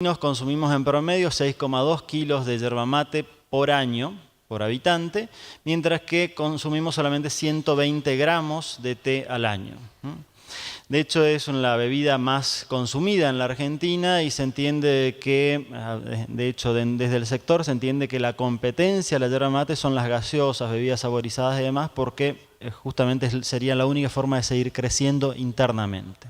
Nos consumimos en promedio 6,2 kilos de yerba mate por año, por habitante, mientras que consumimos solamente 120 gramos de té al año. De hecho, es la bebida más consumida en la Argentina y se entiende que, de hecho, desde el sector se entiende que la competencia a la yerba mate son las gaseosas, bebidas saborizadas y demás, porque justamente sería la única forma de seguir creciendo internamente.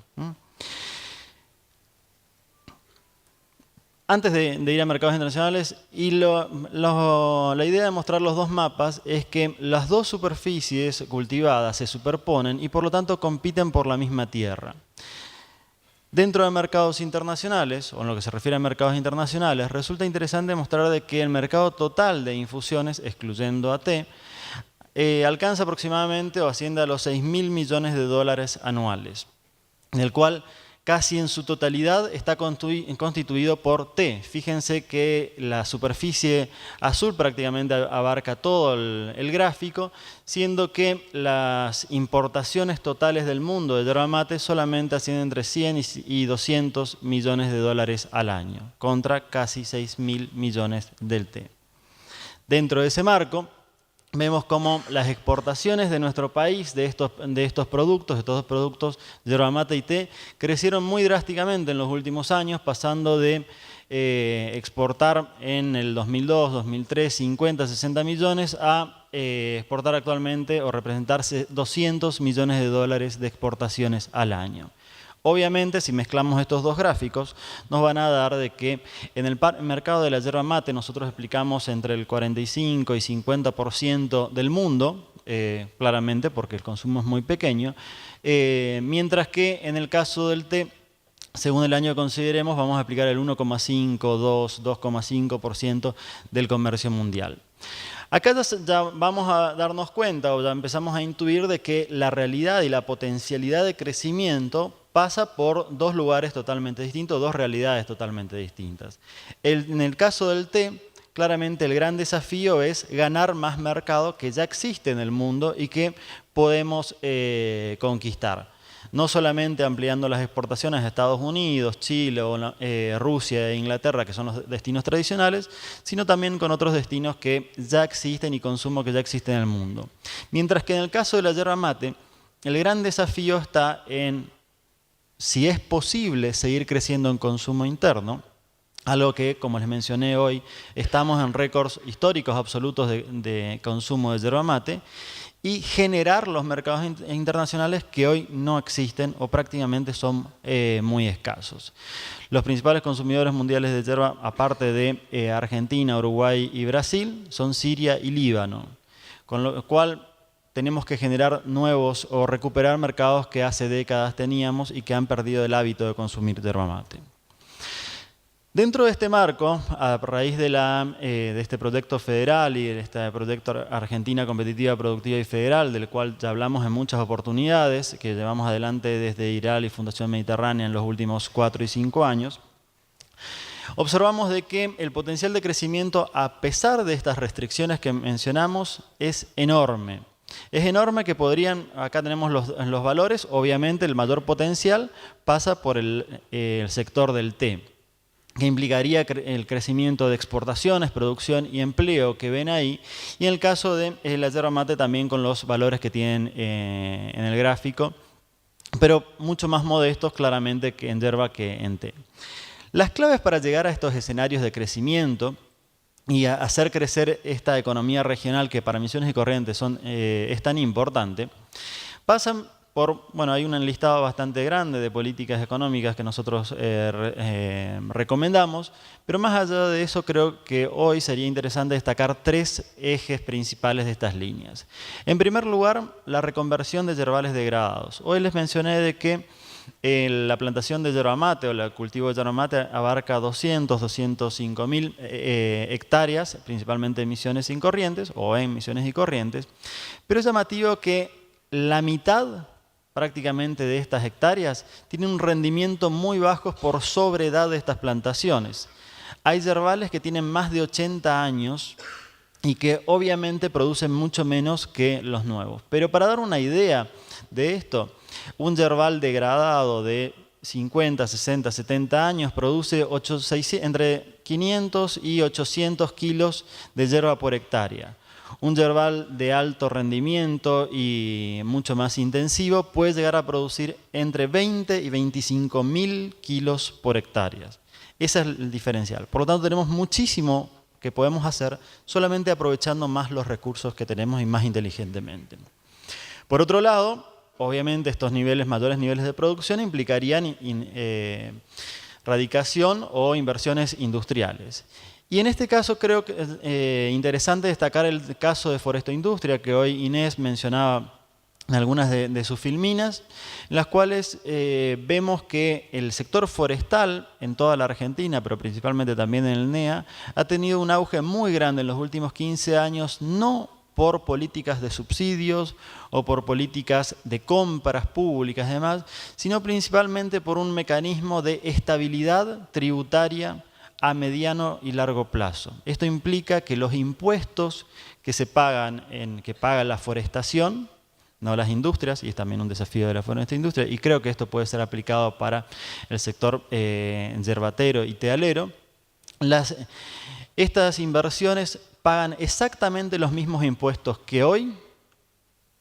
Antes de ir a mercados internacionales, la idea de mostrar los dos mapas es que las dos superficies cultivadas se superponen y por lo tanto compiten por la misma tierra. Dentro de mercados internacionales, o en lo que se refiere a mercados internacionales, resulta interesante mostrar de que el mercado total de infusiones, excluyendo a té, alcanza aproximadamente o asciende a los 6.000 millones de dólares anuales, del cual casi en su totalidad está constituido por té. Fíjense que la superficie azul prácticamente abarca todo el gráfico, siendo que las importaciones totales del mundo de yerba mate solamente ascienden entre 100 y 200 millones de dólares al año, contra casi 6.000 millones del té. Dentro de ese marco, vemos cómo las exportaciones de nuestro país de estos productos, yerba mate y té, crecieron muy drásticamente en los últimos años, pasando de exportar en el 2002, 2003, 50, 60 millones a exportar actualmente o representarse 200 millones de dólares de exportaciones al año. Obviamente, si mezclamos estos dos gráficos, nos van a dar de que en el mercado de la yerba mate nosotros explicamos entre el 45 y 50% del mundo, claramente porque el consumo es muy pequeño, mientras que en el caso del té, según el año que consideremos, vamos a aplicar el 1,5, 2, 2,5% del comercio mundial. Acá ya vamos a darnos cuenta o ya empezamos a intuir de que la realidad y la potencialidad de crecimiento pasa por dos lugares totalmente distintos, dos realidades totalmente distintas. En el caso del té, claramente el gran desafío es ganar más mercado que ya existe en el mundo y que podemos conquistar. No solamente ampliando las exportaciones a Estados Unidos, Chile, Rusia e Inglaterra, que son los destinos tradicionales, sino también con otros destinos que ya existen y consumo que ya existe en el mundo. Mientras que en el caso de la yerba mate, el gran desafío está en si es posible seguir creciendo en consumo interno, algo que, como les mencioné hoy, estamos en récords históricos absolutos de consumo de yerba mate, y generar los mercados internacionales que hoy no existen o prácticamente son muy escasos. Los principales consumidores mundiales de yerba, aparte de Argentina, Uruguay y Brasil, son Siria y Líbano, con lo cual tenemos que generar nuevos o recuperar mercados que hace décadas teníamos y que han perdido el hábito de consumir yerba mate. Dentro de este marco, a raíz de este proyecto federal y de este proyecto Argentina Competitiva, Productiva y Federal, del cual ya hablamos en muchas oportunidades, que llevamos adelante desde IRAL y Fundación Mediterránea en los últimos 4 y 5 años, observamos de que el potencial de crecimiento, a pesar de estas restricciones que mencionamos, es enorme. Es enorme que podrían, acá tenemos los valores, obviamente el mayor potencial pasa por el sector del té, que implicaría el crecimiento de exportaciones, producción y empleo que ven ahí, y en el caso de la yerba mate también con los valores que tienen en el gráfico, pero mucho más modestos claramente que en yerba que en té. Las claves para llegar a estos escenarios de crecimiento y a hacer crecer esta economía regional que para Misiones y Corrientes es tan importante, pasan por, hay un enlistado bastante grande de políticas económicas que nosotros recomendamos, pero más allá de eso creo que hoy sería interesante destacar 3 ejes principales de estas líneas. En primer lugar, la reconversión de yerbales degradados. Hoy les mencioné de que la plantación de yerba mate o el cultivo de yerba mate abarca 205.000 hectáreas, principalmente en Misiones y Corrientes, pero es llamativo que la mitad prácticamente de estas hectáreas tienen un rendimiento muy bajo por sobre edad de estas plantaciones. Hay yerbales que tienen más de 80 años y que obviamente producen mucho menos que los nuevos. Pero para dar una idea de esto, un yerbal degradado de 50, 60, 70 años produce entre 500 y 800 kilos de yerba por hectárea. Un yerbal de alto rendimiento y mucho más intensivo puede llegar a producir entre 20 y 25 mil kilos por hectárea. Ese es el diferencial. Por lo tanto, tenemos muchísimo que podemos hacer solamente aprovechando más los recursos que tenemos y más inteligentemente. Por otro lado, obviamente estos mayores niveles de producción implicarían radicación o inversiones industriales. Y en este caso creo que es interesante destacar el caso de Forestoindustria, que hoy Inés mencionaba en algunas de sus filminas, en las cuales vemos que el sector forestal en toda la Argentina, pero principalmente también en el NEA, ha tenido un auge muy grande en los últimos 15 años, no por políticas de subsidios o por políticas de compras públicas y demás, sino principalmente por un mecanismo de estabilidad tributaria a mediano y largo plazo. Esto implica que los impuestos que se pagan, que paga la forestación, no las industrias, y es también un desafío de la forestaindustria, y creo que esto puede ser aplicado para el sector yerbatero y tealero, estas inversiones pagan exactamente los mismos impuestos que hoy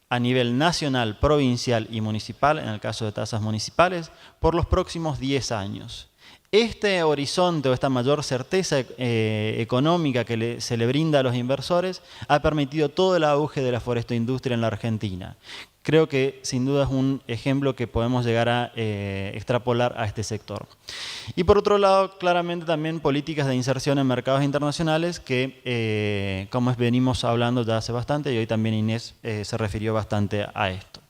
a nivel nacional, provincial y municipal, en el caso de tasas municipales, por los próximos 10 años. Este horizonte o esta mayor certeza económica que se le brinda a los inversores ha permitido todo el auge de la forestaindustria en la Argentina. Creo que sin duda es un ejemplo que podemos llegar a extrapolar a este sector. Y por otro lado, claramente también políticas de inserción en mercados internacionales que, como venimos hablando ya hace bastante, y hoy también Inés se refirió bastante a esto.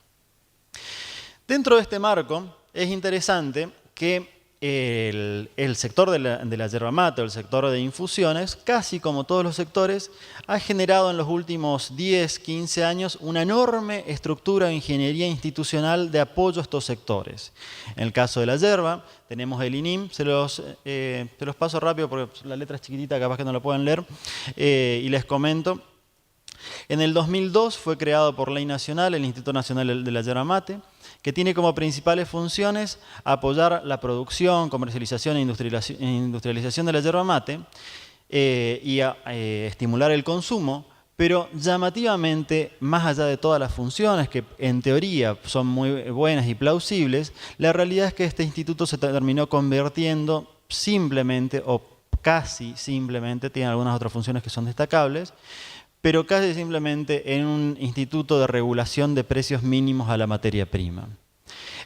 Dentro de este marco es interesante que el sector de la yerba mate o el sector de infusiones, casi como todos los sectores, ha generado en los últimos 10, 15 años una enorme estructura de ingeniería institucional de apoyo a estos sectores. En el caso de la yerba, tenemos el INIM, se los paso rápido porque la letra es chiquitita, capaz que no lo pueden leer, y les comento. En el 2002 fue creado por ley nacional el Instituto Nacional de la Yerba Mate, que tiene como principales funciones apoyar la producción, comercialización e industrialización de la yerba mate y estimular el consumo, pero llamativamente, más allá de todas las funciones que en teoría son muy buenas y plausibles, la realidad es que este instituto se terminó convirtiendo simplemente o casi simplemente, tiene algunas otras funciones que son destacables, pero casi simplemente en un instituto de regulación de precios mínimos a la materia prima.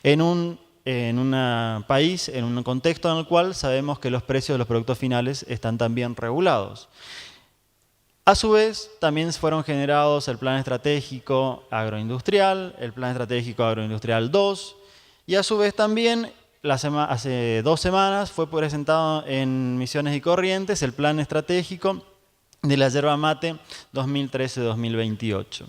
En un país, en un contexto en el cual sabemos que los precios de los productos finales están también regulados. A su vez, también fueron generados el Plan Estratégico Agroindustrial, el Plan Estratégico Agroindustrial 2, y a su vez también, hace 2 semanas, fue presentado en Misiones y Corrientes el Plan Estratégico de la yerba mate 2013-2028,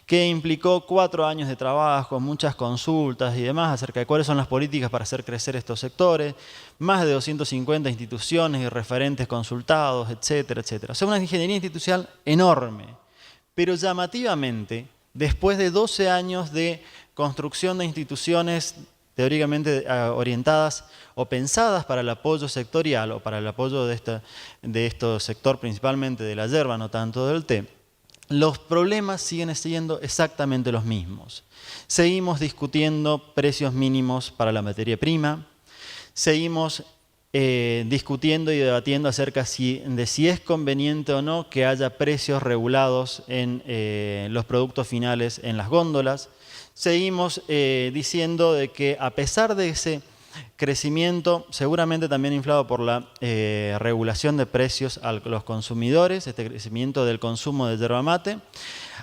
que implicó 4 años de trabajo, muchas consultas y demás acerca de cuáles son las políticas para hacer crecer estos sectores, más de 250 instituciones y referentes consultados, etcétera, etcétera. O sea, una ingeniería institucional enorme, pero llamativamente, después de 12 años de construcción de instituciones teóricamente orientadas o pensadas para el apoyo sectorial o para el apoyo de este sector principalmente de la yerba, no tanto del té, los problemas siguen siendo exactamente los mismos. Seguimos discutiendo precios mínimos para la materia prima, seguimos discutiendo y debatiendo acerca de si es conveniente o no que haya precios regulados en los productos finales en las góndolas. Seguimos diciendo de que a pesar de ese crecimiento, seguramente también inflado por la regulación de precios a los consumidores, este crecimiento del consumo de yerba mate,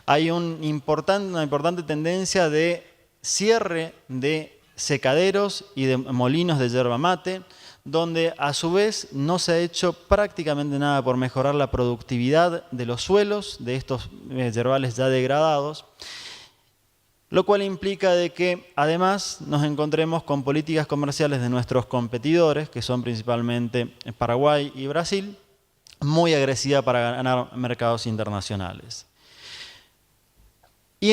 hay una importante tendencia de cierre de secaderos y de molinos de yerba mate, donde a su vez no se ha hecho prácticamente nada por mejorar la productividad de los suelos de estos yerbales ya degradados, lo cual implica de que además nos encontremos con políticas comerciales de nuestros competidores, que son principalmente Paraguay y Brasil, muy agresivas para ganar mercados internacionales. Y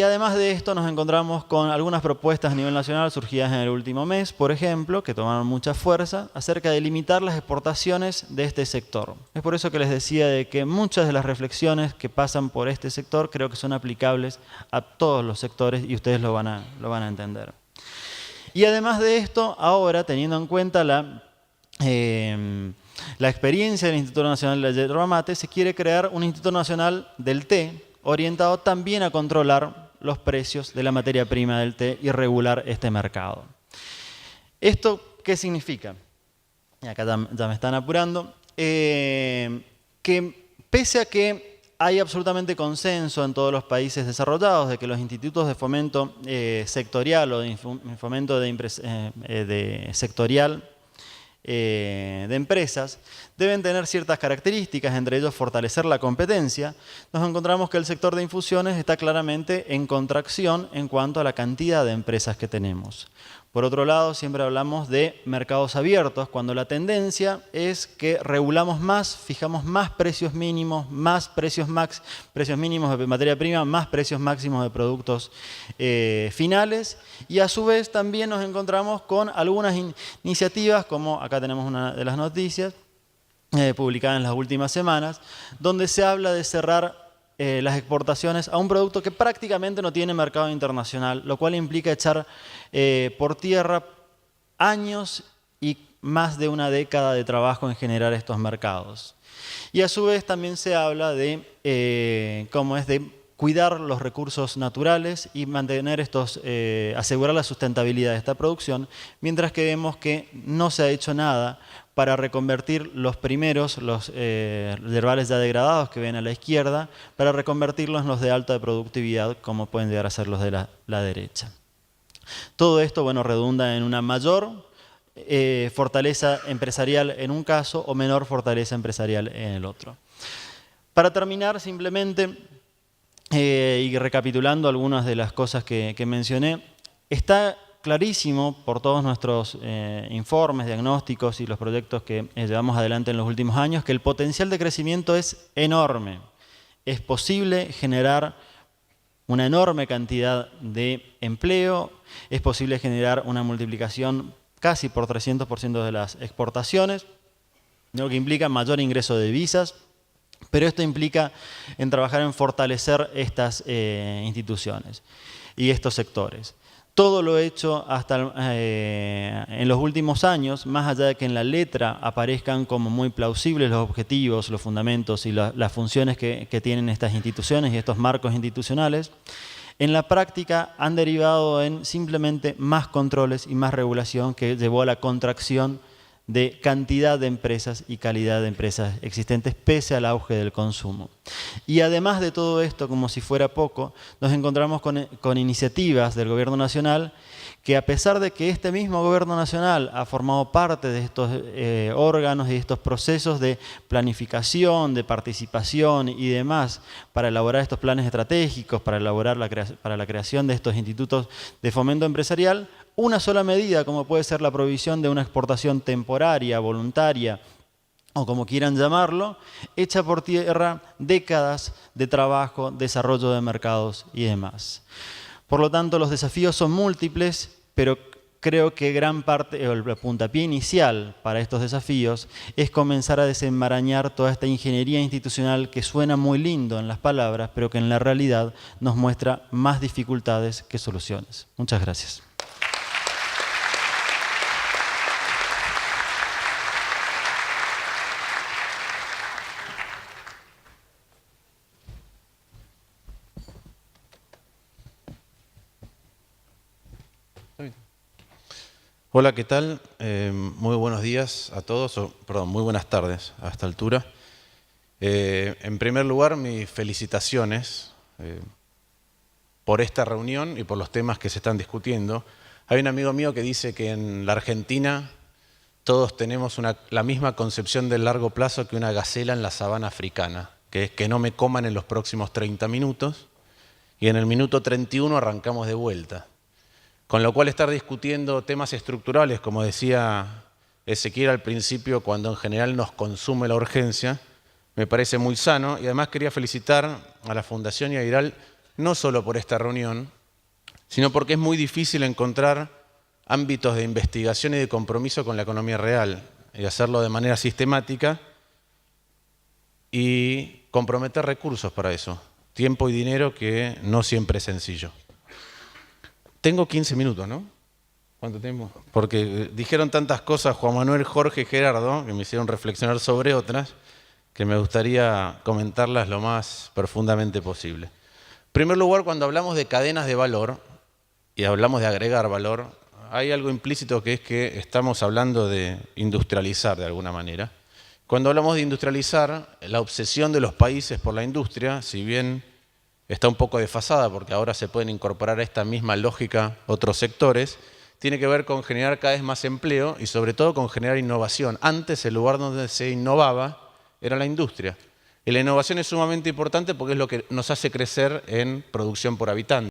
además de esto nos encontramos con algunas propuestas a nivel nacional surgidas en el último mes, por ejemplo, que tomaron mucha fuerza, acerca de limitar las exportaciones de este sector. Es por eso que les decía de que muchas de las reflexiones que pasan por este sector creo que son aplicables a todos los sectores y ustedes lo van a entender. Y además de esto, ahora, teniendo en cuenta la experiencia del Instituto Nacional de la Yerba Mate, se quiere crear un Instituto Nacional del Té, orientado también a controlar los precios de la materia prima del té y regular este mercado. ¿Esto qué significa? Y acá ya me están apurando. Que pese a que hay absolutamente consenso en todos los países desarrollados de que los institutos de fomento sectorial o de fomento sectorial de empresas deben tener ciertas características, entre ellos fortalecer la competencia, nos encontramos que el sector de infusiones está claramente en contracción en cuanto a la cantidad de empresas que tenemos. Por otro lado, siempre hablamos de mercados abiertos, cuando la tendencia es que regulamos más, fijamos más precios mínimos, más precios mínimos de materia prima, más precios máximos de productos finales, y a su vez también nos encontramos con algunas iniciativas, como acá tenemos una de las noticias, publicada en las últimas semanas, donde se habla de cerrar las exportaciones a un producto que prácticamente no tiene mercado internacional, lo cual implica echar por tierra años y más de una década de trabajo en generar estos mercados. Y a su vez también se habla de cómo es de cuidar los recursos naturales y mantener asegurar la sustentabilidad de esta producción, mientras que vemos que no se ha hecho nada para reconvertir los yerbales ya degradados que ven a la izquierda, para reconvertirlos en los de alta productividad, como pueden llegar a ser los de la derecha. Todo esto, bueno, redunda en una mayor fortaleza empresarial en un caso o menor fortaleza empresarial en el otro. Para terminar, simplemente, y recapitulando algunas de las cosas que mencioné, está clarísimo por todos nuestros informes, diagnósticos y los proyectos que llevamos adelante en los últimos años que el potencial de crecimiento es enorme. Es posible generar una enorme cantidad de empleo, es posible generar una multiplicación casi por 300% de las exportaciones, lo que implica mayor ingreso de divisas, pero esto implica en trabajar en fortalecer estas instituciones y estos sectores. Todo lo hecho hasta en los últimos años, más allá de que en la letra aparezcan como muy plausibles los objetivos, los fundamentos y las funciones que tienen estas instituciones y estos marcos institucionales, en la práctica han derivado en simplemente más controles y más regulación que llevó a la contracción de cantidad de empresas y calidad de empresas existentes pese al auge del consumo. Y además de todo esto, como si fuera poco, nos encontramos con iniciativas del Gobierno Nacional que, a pesar de que este mismo Gobierno Nacional ha formado parte de estos órganos y estos procesos de planificación, de participación y demás para elaborar estos planes estratégicos, para elaborar para la creación de estos institutos de fomento empresarial, una sola medida, como puede ser la provisión de una exportación temporaria, voluntaria, o como quieran llamarlo, echa por tierra décadas de trabajo, desarrollo de mercados y demás. Por lo tanto, los desafíos son múltiples, pero creo que gran parte, o el puntapié inicial para estos desafíos, es comenzar a desenmarañar toda esta ingeniería institucional que suena muy lindo en las palabras, pero que en la realidad nos muestra más dificultades que soluciones. Muchas gracias. Hola, ¿qué tal? Muy buenos días a todos, muy buenas tardes a esta altura. En primer lugar, mis felicitaciones por esta reunión y por los temas que se están discutiendo. Hay un amigo mío que dice que en la Argentina todos tenemos la misma concepción del largo plazo que una gacela en la sabana africana, que es que no me coman en los próximos 30 minutos y en el minuto 31 arrancamos de vuelta. Con lo cual estar discutiendo temas estructurales, como decía Ezequiel al principio, cuando en general nos consume la urgencia, me parece muy sano. Y además quería felicitar a la Fundación y a IRAL no solo por esta reunión, sino porque es muy difícil encontrar ámbitos de investigación y de compromiso con la economía real y hacerlo de manera sistemática y comprometer recursos para eso, tiempo y dinero, que no siempre es sencillo. Tengo 15 minutos, ¿no? ¿Cuánto tiempo? Porque dijeron tantas cosas Juan Manuel, Jorge y Gerardo que me hicieron reflexionar sobre otras que me gustaría comentarlas lo más profundamente posible. En primer lugar, cuando hablamos de cadenas de valor y hablamos de agregar valor, hay algo implícito que es que estamos hablando de industrializar de alguna manera. Cuando hablamos de industrializar, la obsesión de los países por la industria, si bien está un poco desfasada porque ahora se pueden incorporar a esta misma lógica otros sectores, tiene que ver con generar cada vez más empleo y sobre todo con generar innovación. Antes el lugar donde se innovaba era la industria. Y la innovación es sumamente importante porque es lo que nos hace crecer en producción por habitante.